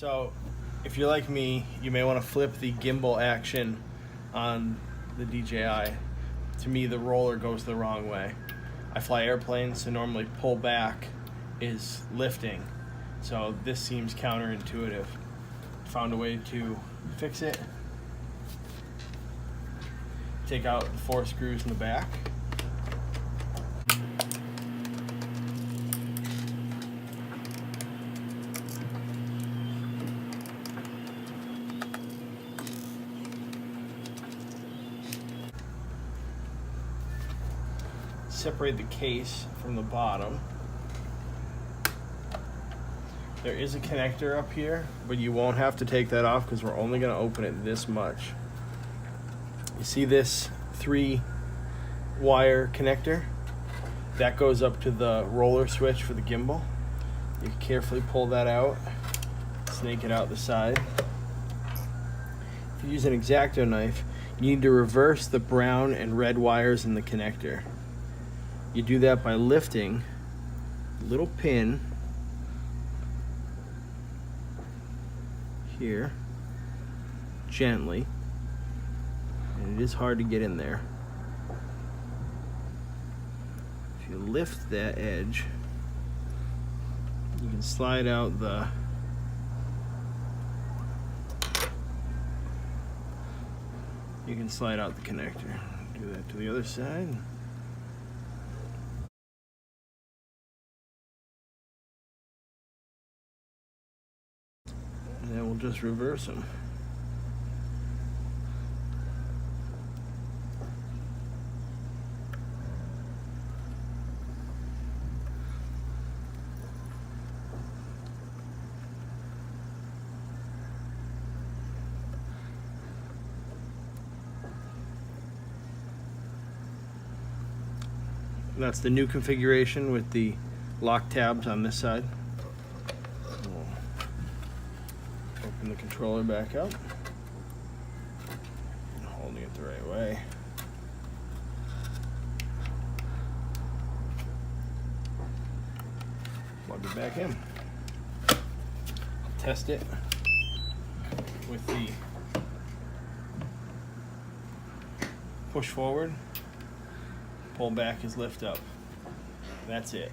So if you're like me, you may want to flip the gimbal action on the DJI. To me, the roller goes the wrong way. I fly airplanes, so normally pull back is lifting. So this seems counterintuitive. Found a way to fix it. Take out the 4 screws in the back. Separate the case from the bottom. There is a connector up here, but you won't have to take that off because we're only going to open it this much. You see this 3-wire connector? That goes up to the roller switch for the gimbal. You carefully pull that out, snake it out the side. If you use an X-Acto knife, you need to reverse the brown and red wires in the connector. You do that by lifting a little pin here gently, and it is hard to get in there. If you lift that edge, you can slide out the connector. Do that to the other side. And then we'll just reverse them. That's the new configuration with the lock tabs on this side. We'll open the controller back up. And holding it the right way. Plug it back in. Test it with the push forward. Pull back is lift up. That's it.